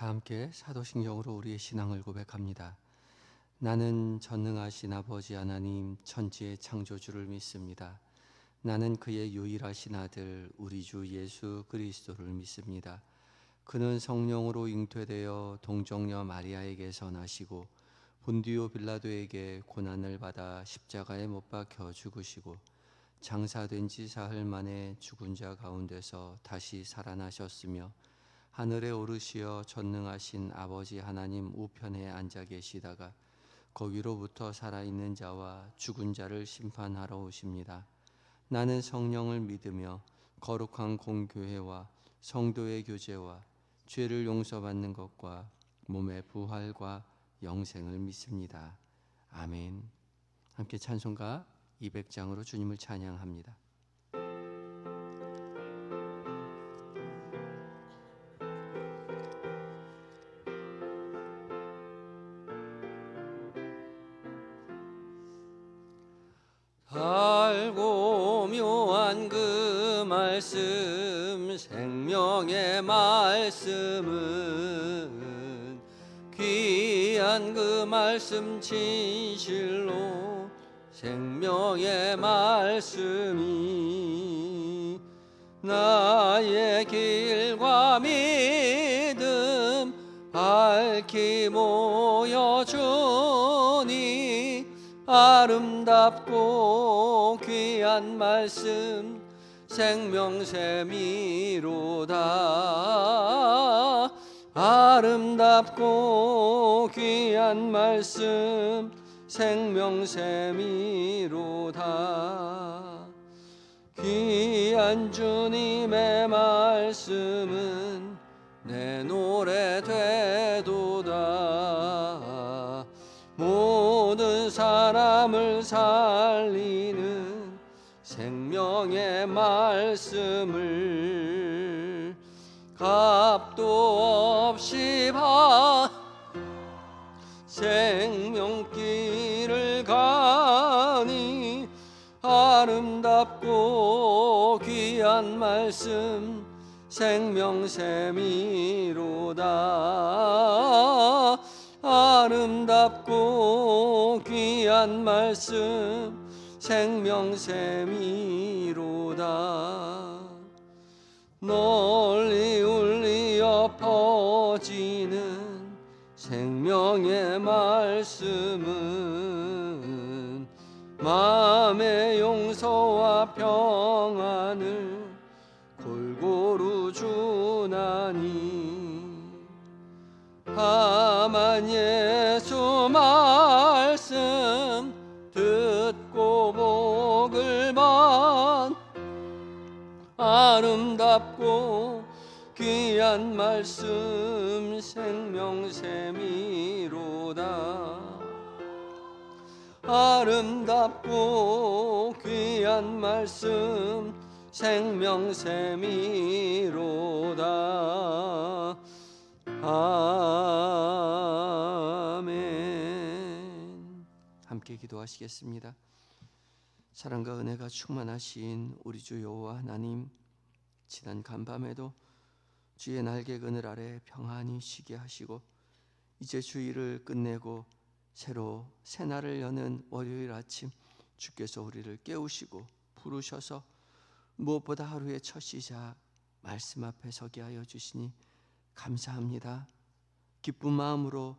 다 함께 사도신경으로 우리의 신앙을 고백합니다. 나는 전능하신 아버지 하나님 천지의 창조주를 믿습니다. 나는 그의 유일하신 아들 우리 주 예수 그리스도를 믿습니다. 그는 성령으로 잉태되어 동정녀 마리아에게서 나시고 본디오 빌라도에게 고난을 받아 십자가에 못 박혀 죽으시고 장사된 지 사흘 만에 죽은 자 가운데서 다시 살아나셨으며 하늘에 오르시어 전능하신 아버지 하나님 우편에 앉아 계시다가 거기로부터 살아있는 자와 죽은 자를 심판하러 오십니다. 나는 성령을 믿으며 거룩한 공교회와 성도의 교제와 죄를 용서받는 것과 몸의 부활과 영생을 믿습니다. 아멘. 함께 찬송가 200장으로 주님을 찬양합니다. 달고 묘한 그 말씀 생명의 말씀은 귀한 그 말씀 진실로 생명의 말씀이 나의 길과 믿음 밝히 모여주니 아름답고 귀한 말씀 생명샘이로다. 아름답고 귀한 말씀 생명샘이로다. 귀한 주님의 말씀은 내 노래 되도다. 모든 사람을 살리는 생명의 말씀을 값도 없이 생명길을 가니 아름답고 귀한 말씀 생명샘이로다. 아름답고 귀한 말씀 생명샘이로다. 널리 울리어 퍼지는 생명의 말씀은 마음의 용서와 평안을 골고루 주나니 다만 예수 말씀 듣고 복을 받 아름답고 귀한 말씀 생명샘이로다. 아름답고 귀한 말씀 생명샘이로다. 아멘. 함께 기도하시겠습니다. 사랑과 은혜가 충만하신 우리 주 여호와 하나님, 지난 간밤에도 주의 날개 그늘 아래 평안히 쉬게 하시고 이제 주일을 끝내고 새로 새날을 여는 월요일 아침 주께서 우리를 깨우시고 부르셔서 무엇보다 하루의 첫 시작 말씀 앞에 서게 하여 주시니 감사합니다. 기쁜 마음으로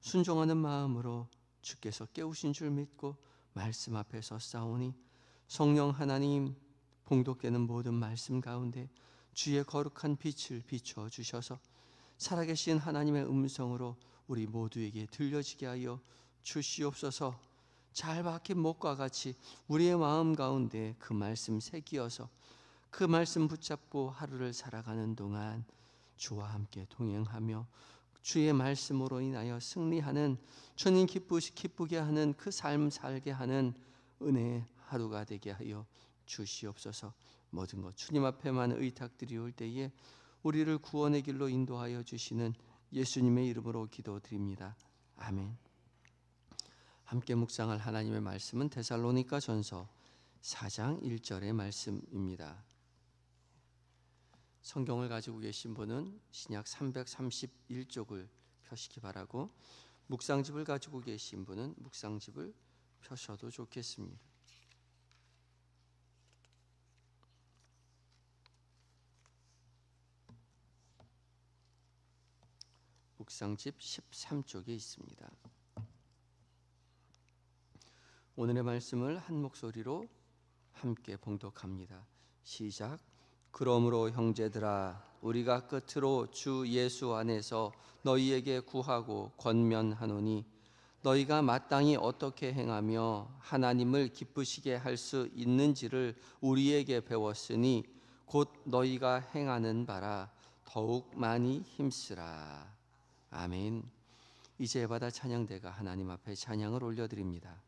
순종하는 마음으로 주께서 깨우신 줄 믿고 말씀 앞에 섰사오니 성령 하나님 봉독되는 모든 말씀 가운데 주의 거룩한 빛을 비추어 주셔서 살아계신 하나님의 음성으로 우리 모두에게 들려지게 하여 주시옵소서. 잘 박힌 목과 같이 우리의 마음 가운데 그 말씀 새기어서 그 말씀 붙잡고 하루를 살아가는 동안 주와 함께 동행하며 주의 말씀으로 인하여 승리하는, 주님 기쁘게 하는 그 삶 살게 하는 은혜의 하루가 되게 하여 주시옵소서. 모든 것 주님 앞에만 의탁드리올 때에 우리를 구원의 길로 인도하여 주시는 예수님의 이름으로 기도드립니다. 아멘. 함께 묵상할 하나님의 말씀은 데살로니가 전서 4장 1절의 말씀입니다. 성경을 가지고 계신 분은 신약 331쪽을 펴시기 바라고, 묵상집을 가지고 계신 분은 묵상집을 펴셔도 좋겠습니다. 묵상집 13쪽에 있습니다. 오늘의 말씀을 한 목소리로 함께 봉독합니다. 시작. 그러므로 형제들아, 우리가 끝으로 주 예수 안에서 너희에게 구하고 권면하노니, 너희가 마땅히 어떻게 행하며 하나님을 기쁘시게 할 수 있는지를 우리에게 배웠으니 곧 너희가 행하는 바라 더욱 많이 힘쓰라. 아멘. 이제 받아 찬양대가 하나님 앞에 찬양을 올려드립니다.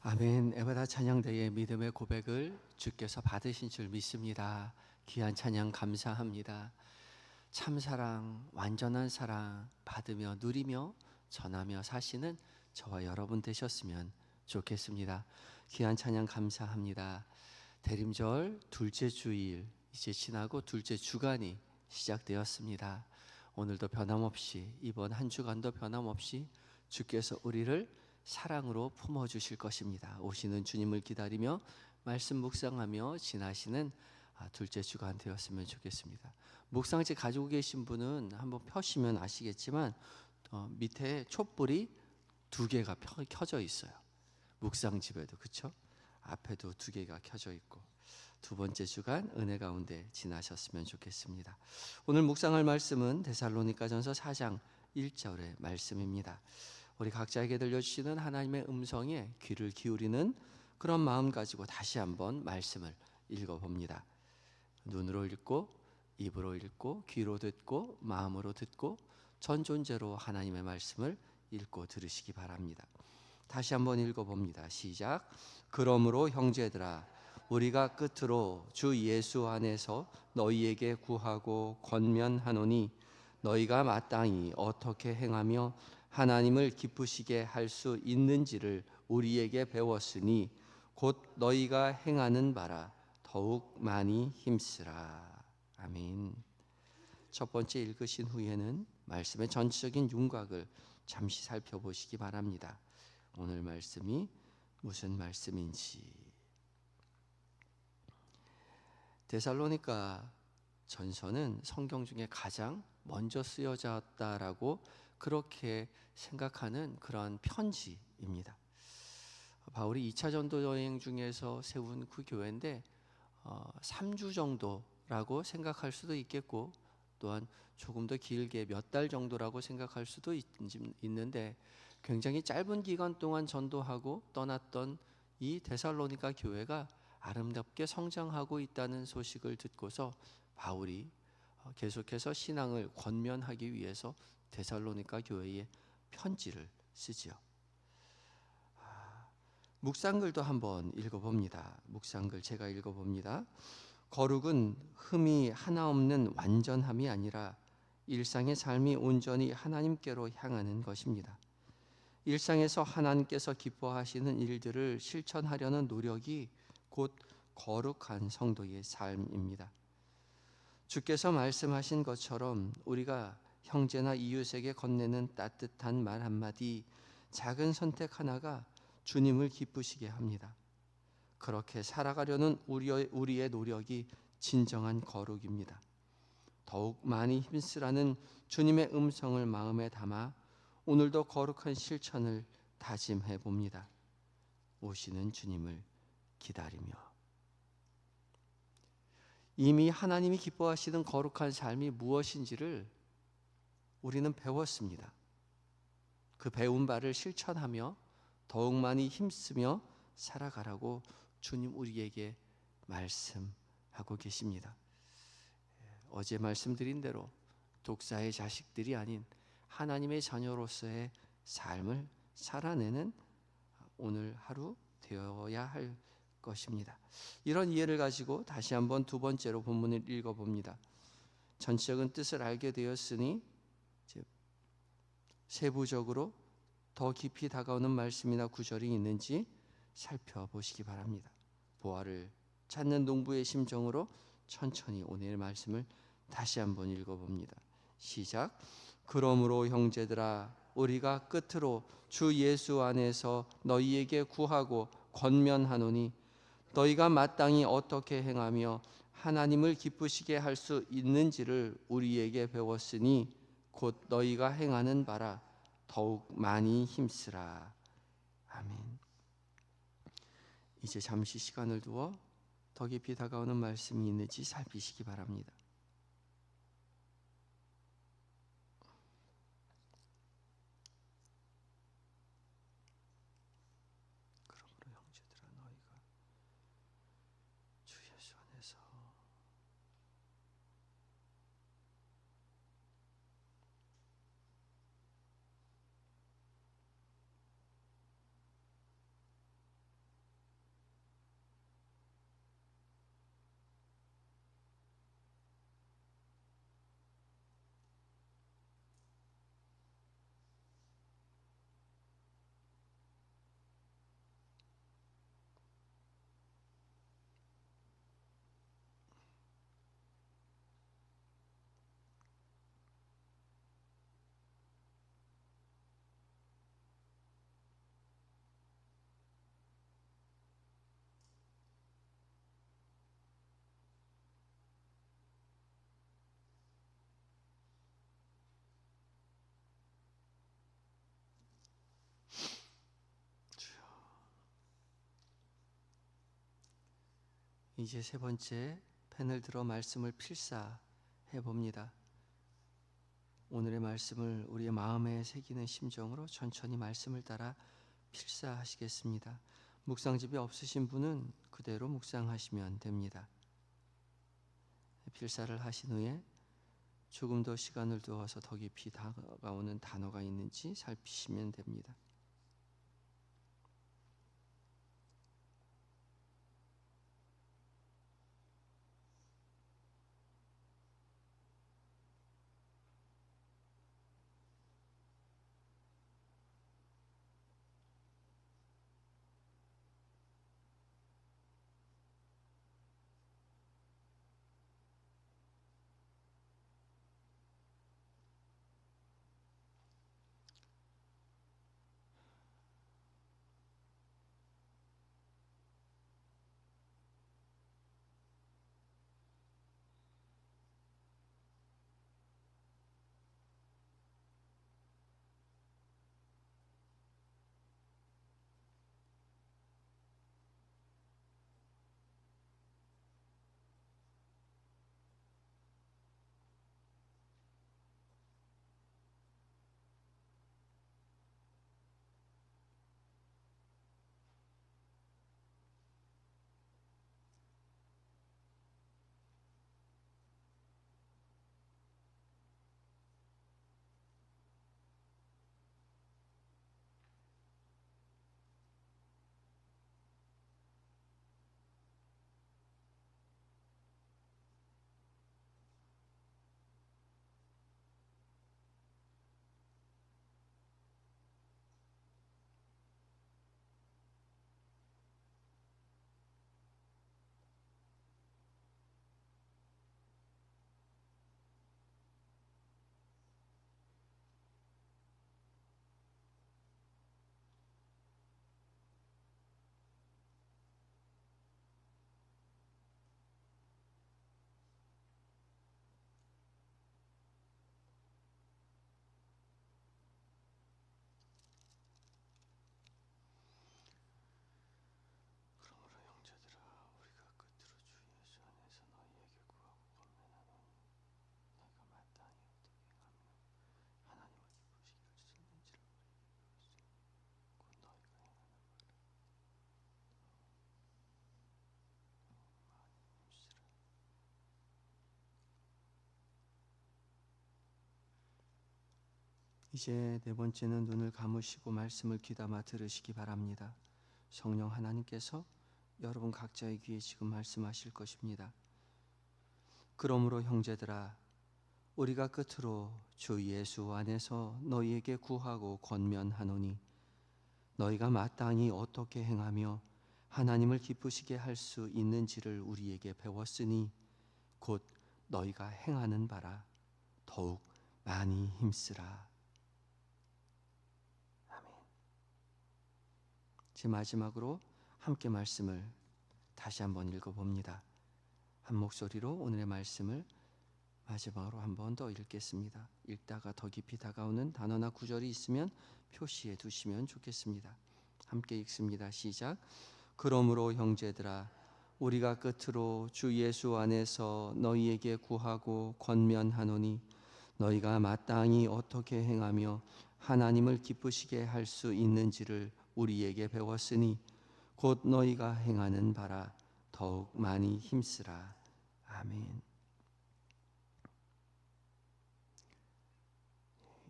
아멘. 에베다 찬양대의 믿음의 고백을 주께서 받으신 줄 믿습니다. 귀한 찬양 감사합니다. 참사랑, 완전한 사랑 받으며 누리며 전하며 사시는 저와 여러분 되셨으면 좋겠습니다. 귀한 찬양 감사합니다. 대림절 둘째 주일 이제 지나고 둘째 주간이 시작되었습니다. 오늘도 변함없이, 이번 한 주간도 변함없이 주께서 우리를 사랑으로 품어주실 것입니다. 오시는 주님을 기다리며 말씀 묵상하며 지나시는 둘째 주간 되었으면 좋겠습니다. 묵상지 가지고 계신 분은 한번 펴시면 아시겠지만 밑에 촛불이 두 개가 켜져 있어요. 묵상집에도, 그렇죠? 앞에도 두 개가 켜져 있고, 두 번째 주간 은혜 가운데 지나셨으면 좋겠습니다. 오늘 묵상할 말씀은 데살로니가전서 4장 1절의 말씀입니다. 우리 각자에게 들려주시는 하나님의 음성에 귀를 기울이는 그런 마음 가지고 다시 한번 말씀을 읽어봅니다. 눈으로 읽고, 입으로 읽고, 귀로 듣고, 마음으로 듣고, 전 존재로 하나님의 말씀을 읽고 들으시기 바랍니다. 다시 한번 읽어봅니다. 시작. 그러므로 형제들아, 우리가 끝으로 주 예수 안에서 너희에게 구하고 권면하노니, 너희가 마땅히 어떻게 행하며 하나님을 기쁘시게 할 수 있는지를 우리에게 배웠으니 곧 너희가 행하는 바라 더욱 많이 힘쓰라. 아멘. 첫 번째 읽으신 후에는 말씀의 전체적인 윤곽을 잠시 살펴보시기 바랍니다. 오늘 말씀이 무슨 말씀인지. 데살로니가 전서는 성경 중에 가장 먼저 쓰여졌다라고 그렇게 생각하는 그런 편지입니다. 바울이 2차 전도 여행 중에서 세운 그 교회인데 3주 정도라고 생각할 수도 있겠고, 또한 조금 더 길게 몇 달 정도라고 생각할 수도 있는데, 굉장히 짧은 기간 동안 전도하고 떠났던 이 데살로니가 교회가 아름답게 성장하고 있다는 소식을 듣고서 바울이 계속해서 신앙을 권면하기 위해서 데살로니가 교회에 편지를 쓰지요. 묵상글도 한번 읽어봅니다. 묵상글 제가 읽어봅니다. 거룩은 흠이 하나 없는 완전함이 아니라 일상의 삶이 온전히 하나님께로 향하는 것입니다. 일상에서 하나님께서 기뻐하시는 일들을 실천하려는 노력이 곧 거룩한 성도의 삶입니다. 주께서 말씀하신 것처럼 우리가 형제나 이웃에게 건네는 따뜻한 말 한마디, 작은 선택 하나가 주님을 기쁘시게 합니다. 그렇게 살아가려는 우리의 노력이 진정한 거룩입니다. 더욱 많이 힘쓰라는 주님의 음성을 마음에 담아 오늘도 거룩한 실천을 다짐해 봅니다. 오시는 주님을 기다리며. 이미 하나님이 기뻐하시는 거룩한 삶이 무엇인지를 우리는 배웠습니다. 그 배운 바를 실천하며 더욱 많이 힘쓰며 살아가라고 주님 우리에게 말씀하고 계십니다. 어제 말씀드린 대로 독사의 자식들이 아닌 하나님의 자녀로서의 삶을 살아내는 오늘 하루 되어야 할 것입니다. 이런 이해를 가지고 다시 한번 두 번째로 본문을 읽어봅니다. 전체적인 뜻을 알게 되었으니 이제 세부적으로 더 깊이 다가오는 말씀이나 구절이 있는지 살펴보시기 바랍니다. 보화를 찾는 농부의 심정으로 천천히 오늘의 말씀을 다시 한번 읽어봅니다. 시작. 그러므로 형제들아, 우리가 끝으로 주 예수 안에서 너희에게 구하고 권면하노니 너희가 마땅히 어떻게 행하며 하나님을 기쁘시게 할 수 있는지를 우리에게 배웠으니 곧 너희가 행하는 바라 더욱 많이 힘쓰라. 아멘. 이제 잠시 시간을 두어 더 깊이 다가오는 말씀이 있는지 살피시기 바랍니다. 그러므로 형제들아, 너희가 주 예수 안에서 이제 세 번째 펜을 들어 말씀을 필사해 봅니다. 오늘의 말씀을 우리의 마음에 새기는 심정으로 천천히 말씀을 따라 필사하시겠습니다. 묵상집이 없으신 분은 그대로 묵상하시면 됩니다. 필사를 하신 후에 조금 더 시간을 두어서 더 깊이 다가오는 단어가 있는지 살피시면 됩니다. 이제 네 번째는 눈을 감으시고 말씀을 귀담아 들으시기 바랍니다. 성령 하나님께서 여러분 각자의 귀에 지금 말씀하실 것입니다. 그러므로 형제들아, 우리가 끝으로 주 예수 안에서 너희에게 구하고 권면하노니 너희가 마땅히 어떻게 행하며 하나님을 기쁘시게 할 수 있는지를 우리에게 배웠으니 곧 너희가 행하는 바라 더욱 많이 힘쓰라. 아멘. 제 마지막으로 함께 말씀을 다시 한번 읽어봅니다. 한 목소리로 오늘의 말씀을 마지막으로 한 번 더 읽겠습니다. 읽다가 더 깊이 다가오는 단어나 구절이 있으면 표시해 두시면 좋겠습니다. 함께 읽습니다. 시작. 그러므로 형제들아, 우리가 끝으로 주 예수 안에서 너희에게 구하고 권면하노니 너희가 마땅히 어떻게 행하며 하나님을 기쁘시게 할 수 있는지를 우리에게 배웠으니 곧 너희가 행하는 바라 더욱 많이 힘쓰라. 아멘.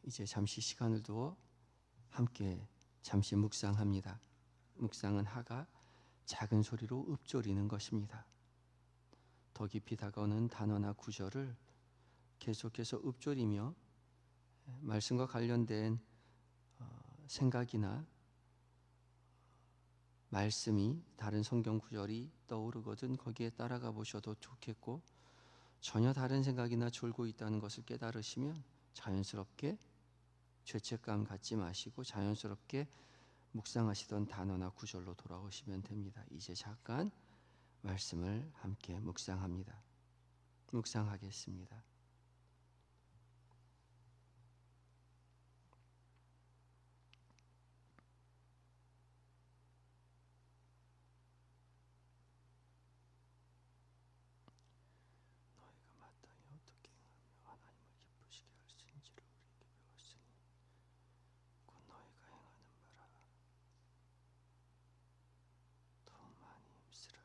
이제 잠시 시간을 두어 함께 잠시 묵상합니다. 묵상은 하가 작은 소리로 읊조리는 것입니다. 더 깊이 다가오는 단어나 구절을 계속해서 읊조리며 말씀과 관련된 생각이나 말씀이 다른 성경 구절이 떠오르거든 거기에 따라가 보셔도 좋겠고, 전혀 다른 생각이나 졸고 있다는 것을 깨달으시면 자연스럽게 죄책감 갖지 마시고 자연스럽게 묵상하시던 단어나 구절로 돌아오시면 됩니다. 이제 잠깐 말씀을 함께 묵상합니다. 묵상하겠습니다. 너희가 마땅히 어떻게 행하며 하나님을 기쁘시게 할 수 있는지를 우리에게 배웠으니 곧 너희가 행하는 바라 더욱 많이 힘쓰라.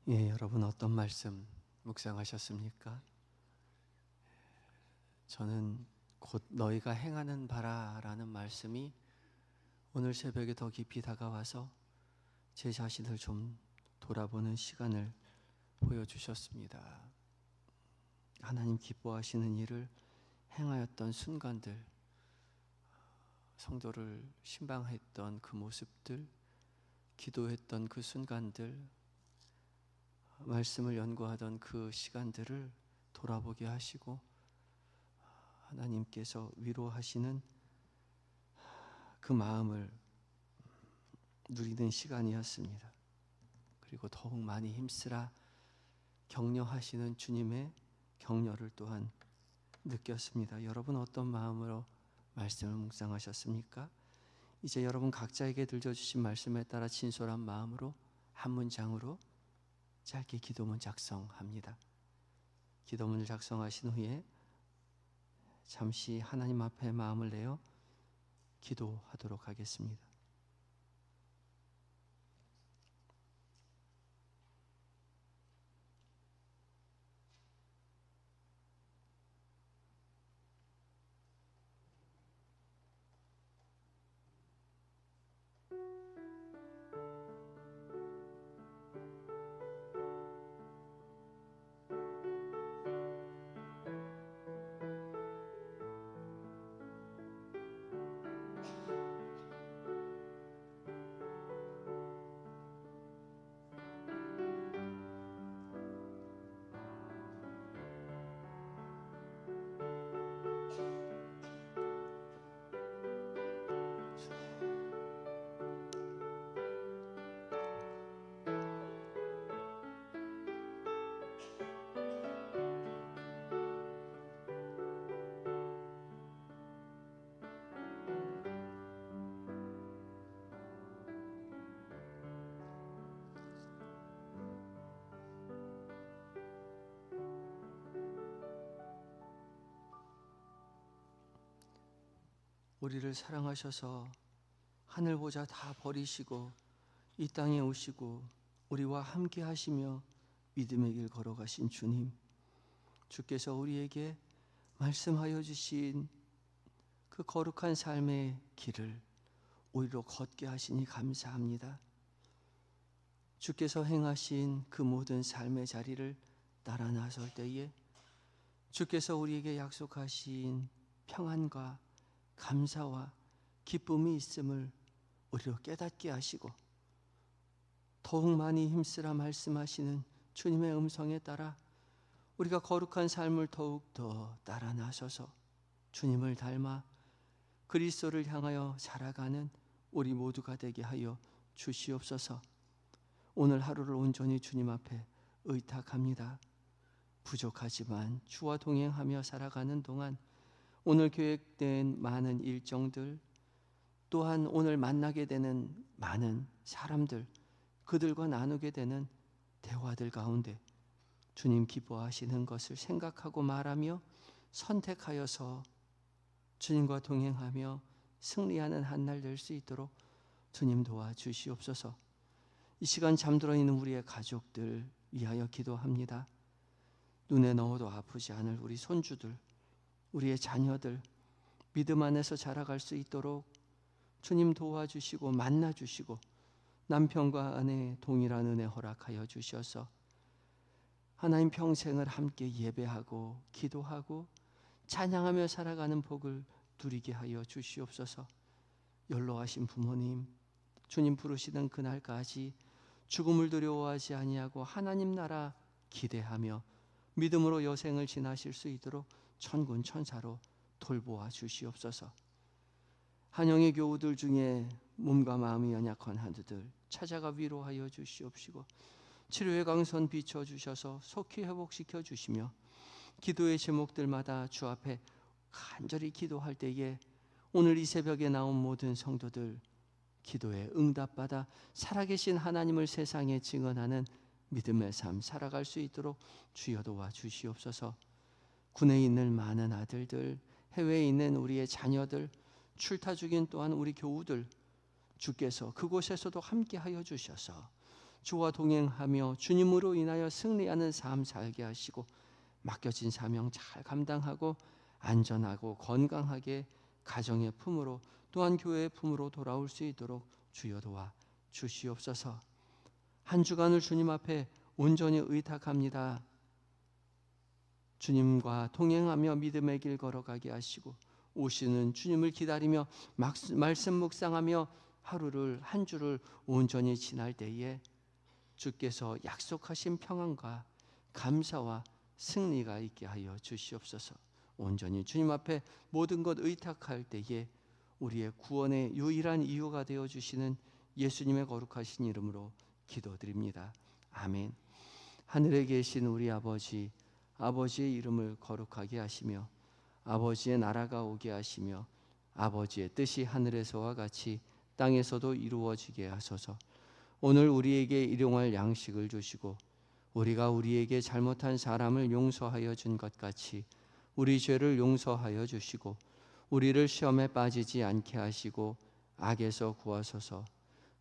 예, 여러분 어떤 말씀 묵상하셨습니까? 저는 곧 너희가 행하는 바라라는 말씀이 오늘 새벽에 더 깊이 다가와서 제 자신을 좀 돌아보는 시간을 보여주셨습니다. 하나님 기뻐하시는 일을 행하였던 순간들, 성도를 신방했던 그 모습들, 기도했던 그 순간들, 말씀을 연구하던 그 시간들을 돌아보게 하시고 하나님께서 위로하시는 그 마음을 누리는 시간이었습니다. 그리고 더욱 많이 힘쓰라 격려하시는 주님의 격려를 또한 느꼈습니다. 여러분 어떤 마음으로 말씀을 묵상하셨습니까? 이제 여러분 각자에게 들려주신 말씀에 따라 진솔한 마음으로 한 문장으로 짧게 기도문 작성합니다. 기도문을 작성하신 후에 잠시 하나님 앞에 마음을 내어 기도하도록 하겠습니다. 우리를 사랑하셔서 하늘 보좌 다 버리시고 이 땅에 오시고 우리와 함께 하시며 믿음의 길 걸어가신 주님, 주께서 우리에게 말씀하여 주신 그 거룩한 삶의 길을 우리로 걷게 하시니 감사합니다. 주께서 행하신 그 모든 삶의 자리를 따라 나설 때에 주께서 우리에게 약속하신 평안과 감사와 기쁨이 있음을 우리로 깨닫게 하시고 더욱 많이 힘쓰라 말씀하시는 주님의 음성에 따라 우리가 거룩한 삶을 더욱 더 따라 나서서 주님을 닮아 그리스도를 향하여 살아가는 우리 모두가 되게 하여 주시옵소서. 오늘 하루를 온전히 주님 앞에 의탁합니다. 부족하지만 주와 동행하며 살아가는 동안 오늘 계획된 많은 일정들, 또한 오늘 만나게 되는 많은 사람들, 그들과 나누게 되는 대화들 가운데 주님 기뻐하시는 것을 생각하고 말하며 선택하여서 주님과 동행하며 승리하는 한 날 될 수 있도록 주님 도와주시옵소서. 이 시간 잠들어 있는 우리의 가족들 위하여 기도합니다. 눈에 넣어도 아프지 않을 우리 손주들, 우리의 자녀들 믿음 안에서 자라갈 수 있도록 주님 도와주시고 만나주시고 남편과 아내의 동일한 은혜 허락하여 주셔서 하나님 평생을 함께 예배하고 기도하고 찬양하며 살아가는 복을 누리게 하여 주시옵소서. 연로하신 부모님, 주님 부르시던 그날까지 죽음을 두려워하지 아니하고 하나님 나라 기대하며 믿음으로 여생을 지나실 수 있도록 천군 천사로 돌보아 주시옵소서. 한영의 교우들 중에 몸과 마음이 연약한 한두들 찾아가 위로하여 주시옵시고 치료의 강선 비춰주셔서 속히 회복시켜 주시며 기도의 제목들마다 주 앞에 간절히 기도할 때에 오늘 이 새벽에 나온 모든 성도들 기도에 응답받아 살아계신 하나님을 세상에 증언하는 믿음의 삶 살아갈 수 있도록 주여 도와 주시옵소서. 군에 있는 많은 아들들, 해외에 있는 우리의 자녀들, 출타 중인 또한 우리 교우들 주께서 그곳에서도 함께하여 주셔서 주와 동행하며 주님으로 인하여 승리하는 삶 살게 하시고 맡겨진 사명 잘 감당하고 안전하고 건강하게 가정의 품으로 또한 교회의 품으로 돌아올 수 있도록 주여 도와 주시옵소서. 한 주간을 주님 앞에 온전히 의탁합니다. 주님과 동행하며 믿음의 길 걸어가게 하시고 오시는 주님을 기다리며 말씀 묵상하며 하루를 한 주를 온전히 지날 때에 주께서 약속하신 평안과 감사와 승리가 있게 하여 주시옵소서. 온전히 주님 앞에 모든 것 의탁할 때에 우리의 구원의 유일한 이유가 되어 주시는 예수님의 거룩하신 이름으로 기도드립니다. 아멘. 하늘에 계신 우리 아버지, 아버지의 이름을 거룩하게 하시며 아버지의 나라가 오게 하시며 아버지의 뜻이 하늘에서와 같이 땅에서도 이루어지게 하소서. 오늘 우리에게 일용할 양식을 주시고 우리가 우리에게 잘못한 사람을 용서하여 준 것 같이 우리 죄를 용서하여 주시고 우리를 시험에 빠지지 않게 하시고 악에서 구하소서.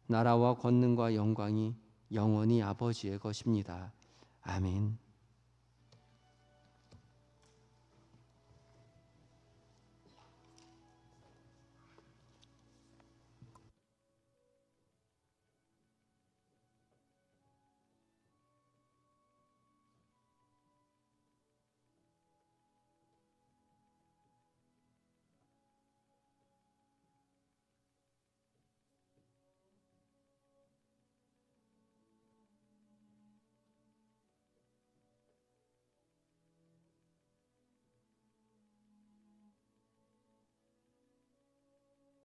나라와 권능과 영광이 영원히 아버지의 것입니다. 아멘.